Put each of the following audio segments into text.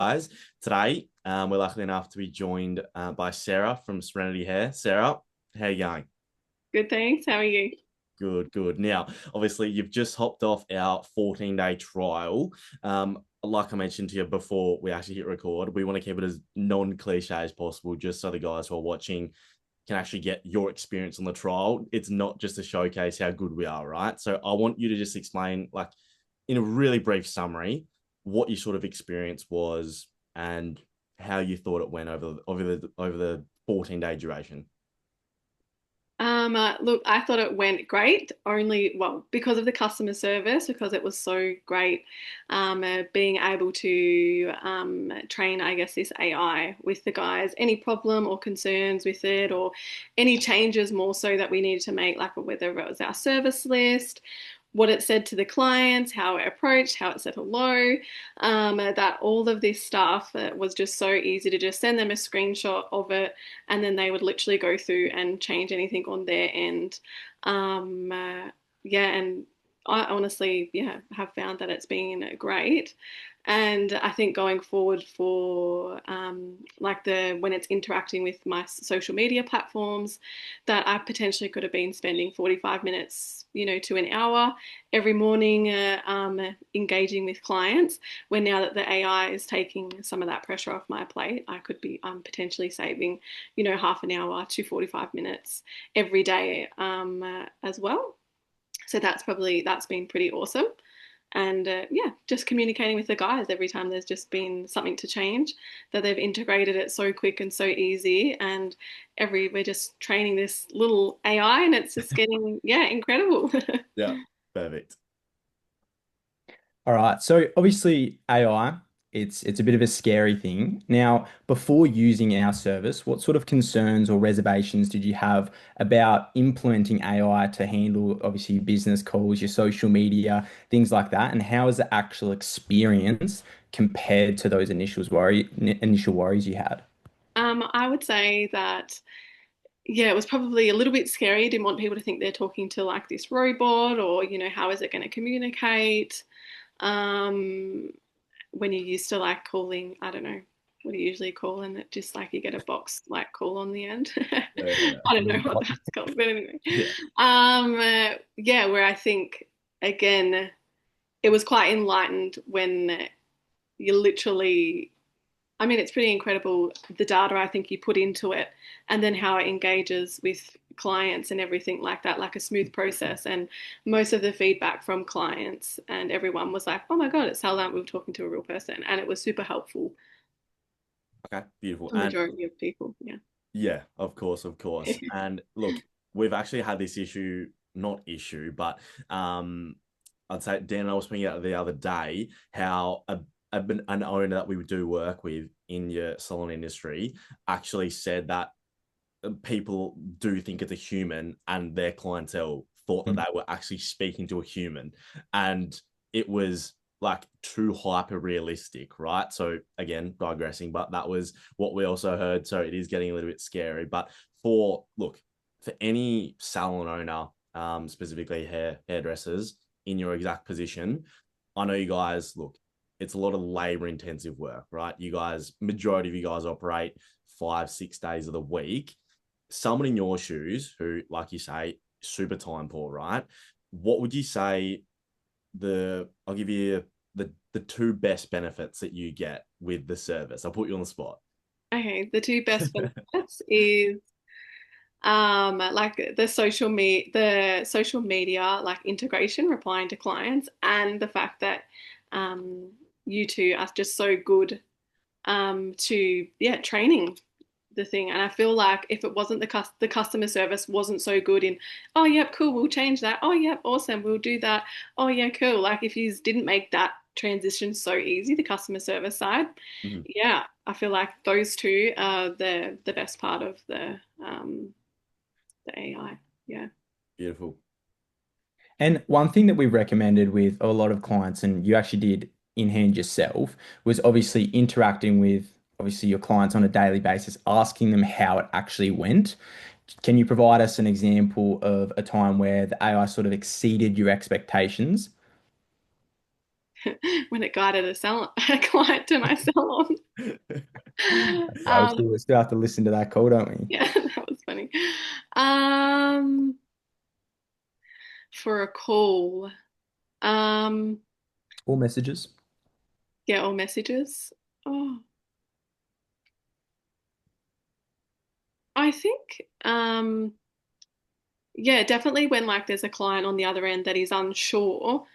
Guys. Today, we're lucky enough to be joined by Sarah from Serenity Hair. Sarah, how you going? Good, thanks. How are you? Good, good. Now, obviously, you've just hopped off our 14-day trial. Like I mentioned to you before we actually hit record, we want to keep it as non-cliche as possible, just so the guys who are watching can actually get your experience on the trial. It's not just to showcase how good we are, right? So I want you to just explain, like, in a really brief summary, what your sort of experience was and how you thought it went over the 14-day duration. Look, I thought it went great, only, well, because of the customer service, because it was so great, being able to train, I guess, this AI with the guys, any problem or concerns with it, or any changes more so that we needed to make, like whether it was our service list, what it said to the clients, how it approached, how it said hello, that all of this stuff was just so easy to just send them a screenshot of it, and then they would literally go through and change anything on their end. Yeah, and I honestly, yeah, have found that it's been great. And I think going forward for like the when it's interacting with my social media platforms, that I potentially could have been spending 45 minutes, to an hour every morning engaging with clients. Where now that the AI is taking some of that pressure off my plate, I could be potentially saving, half an hour to 45 minutes every day as well. So that's been pretty awesome. And yeah, just communicating with the guys every time there's just been something to change, that they've integrated it so quick and so easy. And we're just training this little AI, and it's just getting, yeah, incredible. Yeah, perfect. All right. So obviously AI, it's a bit of a scary thing. Now, before using our service, what sort of concerns or reservations did you have about implementing AI to handle obviously your business calls, your social media, things like that? And how is the actual experience compared to those initial worries you had? I would say that, yeah, it was probably a little bit scary. I didn't want people to think they're talking to like this robot, or, how is it going to communicate? Um, when you're used to like calling, I don't know, what do you usually call, and it just like you get a box like call on the end. Yeah, yeah, I don't know what that's called, but anyway. yeah. Yeah, where I think again it was quite enlightened when you literally, I mean, it's pretty incredible the data I think you put into it, and then how it engages with clients and everything like that, like a smooth process. And most of the feedback from clients and everyone was like, "Oh my God, it sounds like we were talking to a real person," and it was super helpful Okay, beautiful. for the And majority of people. Yeah. yeah, of course, of course. And look, we've actually had this issue, not issue, but I'd say Dan and I was speaking about the other day how an owner that we do work with in your salon industry actually said that people do think it's a human, and their clientele thought that they were actually speaking to a human, and it was like too hyper realistic, right? So again, digressing, but that was what we also heard. So it is getting a little bit scary. But for any salon owner, specifically hairdressers in your exact position, I know you guys look. It's a lot of labor intensive work, right? You guys, majority of you guys operate 5, 6 days of the week. Someone in your shoes who, like you say, super time poor, right? What would you say I'll give you the two best benefits that you get with the service. I'll put you on the spot. Okay, the two best benefits is like the social media like integration, replying to clients, and the fact that um you two are just so good to, yeah, training the thing. And I feel like if it wasn't the customer service wasn't so good in, oh yep, cool, we'll change that, oh yep, awesome, we'll do that, oh yeah, cool, like if you didn't make that transition so easy, the customer service side, Mhm. yeah, I feel like those two are the best part of the AI. Yeah. Beautiful. And one thing that we recommended with a lot of clients, and you actually did in hand yourself, was obviously interacting with obviously your clients on a daily basis, asking them how it actually went. Can you provide us an example of a time where the AI sort of exceeded your expectations? when it guided a client to my salon. Yeah, Um, we still have to listen to that call, don't we? yeah, that was funny. Um, for a call, um, All messages. yeah, or messages. Oh, I think, yeah, definitely when like there's a client on the other end that is unsure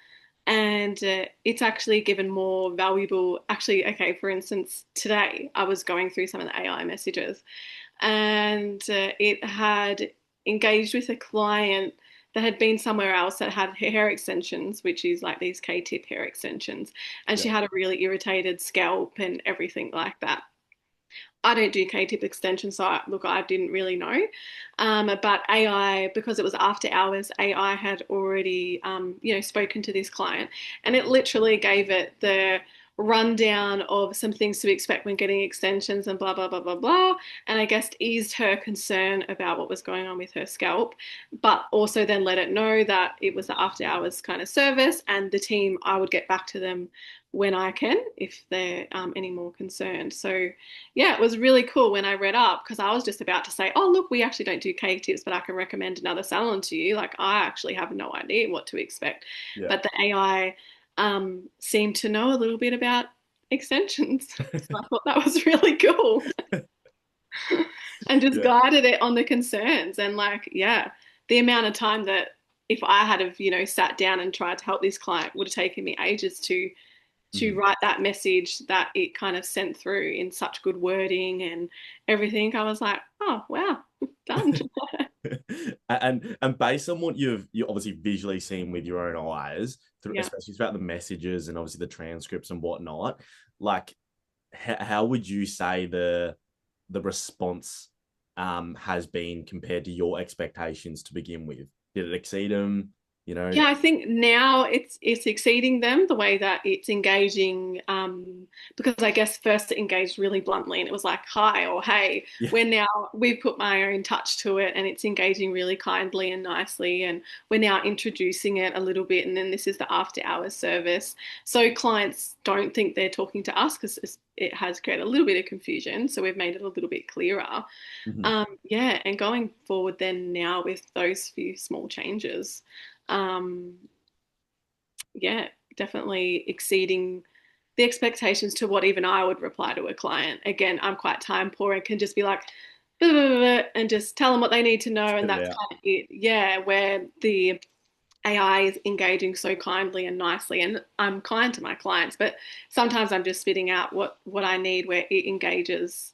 and it's actually given more valuable. Actually, okay, for instance, today I was going through some of the AI messages and it had engaged with a client that had been somewhere else that had hair extensions, which is like these K-tip hair extensions, and Yeah. she had a really irritated scalp and everything like that. I don't do K-tip extensions, so look, I didn't really know. But AI, because it was after hours, AI had already, spoken to this client, and it literally gave it the rundown of some things to expect when getting extensions and blah blah blah blah blah. And I guess eased her concern about what was going on with her scalp, but also then let it know that it was the after hours kind of service, and the team, I would get back to them when I can if they're any more concerned. So yeah, it was really cool when I read up because I was just about to say, oh, look, we actually don't do cake tips, but I can recommend another salon to you. Like, I actually have no idea what to expect. Yeah. But the AI seemed to know a little bit about extensions. So I thought that was really cool and just Yeah. guided it on the concerns. And, like, yeah, the amount of time that if I had have, sat down and tried to help this client would have taken me ages to Mhm. write that message that it kind of sent through in such good wording and everything. I was like, oh wow, done. And based on what you obviously visually seen with your own eyes, through, Yeah. especially throughout the messages and obviously the transcripts and whatnot, like how would you say the response has been compared to your expectations to begin with? Did it exceed them? You know, Yeah, I think now it's exceeding them the way that it's engaging. Because I guess first it engaged really bluntly and it was like hi or hey. yeah. We're now we've put my own touch to it and it's engaging really kindly and nicely, and we're now introducing it a little bit. And then this is the after hours service, so clients don't think they're talking to us because it has created a little bit of confusion. So we've made it a little bit clearer. Mhm. Yeah, and going forward then now with those few small changes. Um, yeah, definitely exceeding the expectations to what even I would reply to a client. Again, I'm quite time poor and can just be like, "Blah, blah, blah, blah," and just tell them what they need to know, and Spit it that's out. kind of it. Yeah, where the AI is engaging so kindly and nicely, and I'm kind to my clients, but sometimes I'm just spitting out what I need where it engages,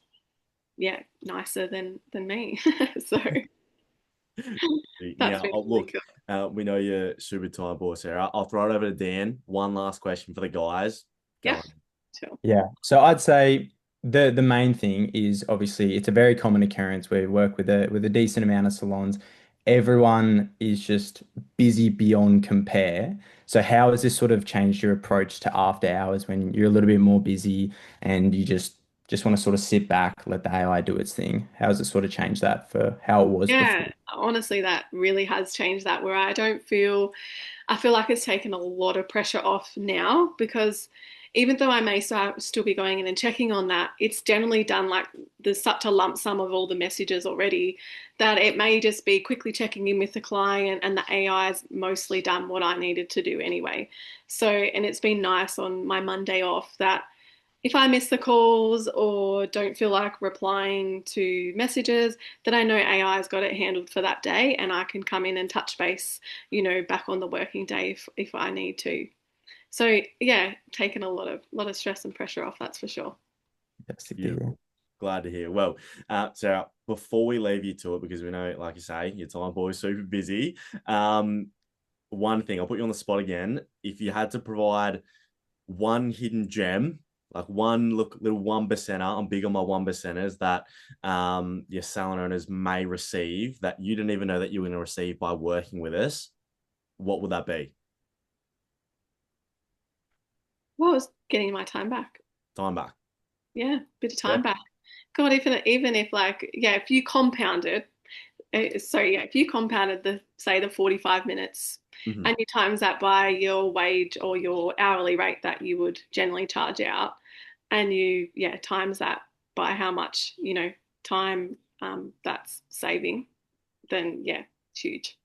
yeah, nicer than me. So that's Now, been oh, really look, cool. we know you're super time poor, Sarah. I'll throw it over to Dan. One last question for the guys. Go Yeah, on. sure. Yeah. So I'd say the main thing is obviously it's a very common occurrence where we work with a decent amount of salons. Everyone is just busy beyond compare. So how has this sort of changed your approach to after hours when you're a little bit more busy and you just want to sort of sit back, let the AI do its thing? How has it sort of changed that for how it was before? Yeah, honestly, that really has changed that where I feel like it's taken a lot of pressure off now because even though I may still be going in and checking on that, it's generally done like there's such a lump sum of all the messages already that it may just be quickly checking in with the client and the AI has mostly done what I needed to do anyway. So, and it's been nice on my Monday off that if I miss the calls or don't feel like replying to messages, then I know AI's got it handled for that day and I can come in and touch base, back on the working day if I need to. So yeah, taken a lot of stress and pressure off, that's for sure. Fantastic to hear. Beautiful. Glad to hear. Well, Sarah, before we leave you to it, because we know, like you say, your time boy is super busy. One thing, I'll put you on the spot again. If you had to provide one hidden gem, like one little 1%er, I'm big on my 1%ers that your salon owners may receive that you didn't even know that you were going to receive by working with us, what would that be? Well, I was getting my time back. Time back. Yeah, bit of Yeah. time back. God, even if like, yeah, if you compounded, so yeah, if you compounded the say the 45 minutes Mhm. and you times that by your wage or your hourly rate that you would generally charge out, and you times that by how much time that's saving, then huge,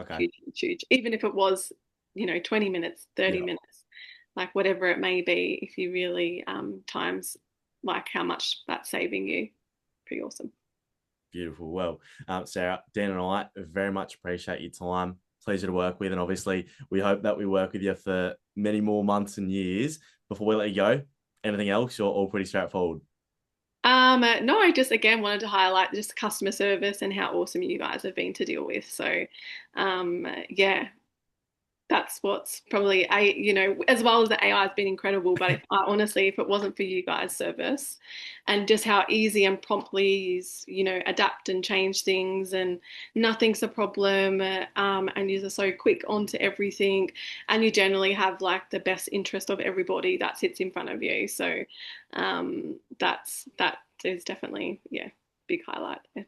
Okay. huge, huge, huge. Even if it was 20 minutes, 30 Yeah. minutes, like whatever it may be, if you really times like how much that's saving you, pretty awesome. Beautiful. Well, Sarah, Dan, and I very much appreciate your time. Pleasure to work with, and obviously, we hope that we work with you for many more months and years. Before we let you go, anything else? You're all pretty straightforward. No, I just again wanted to highlight just customer service and how awesome you guys have been to deal with. So, yeah, that's what's probably as well as the AI has been incredible. But honestly, if it wasn't for you guys' service and just how easy and promptly adapt and change things, and nothing's a problem, and you're so quick onto everything, and you generally have like the best interest of everybody that sits in front of you. So, that is definitely big highlight. Yeah.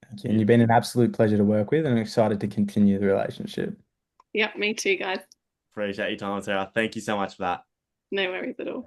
Thank you. And you've been Beautiful. an absolute pleasure to work with, and I'm excited to continue the relationship. Yep, me too, guys. Appreciate your time, Sarah. Thank you so much for that. No worries at all.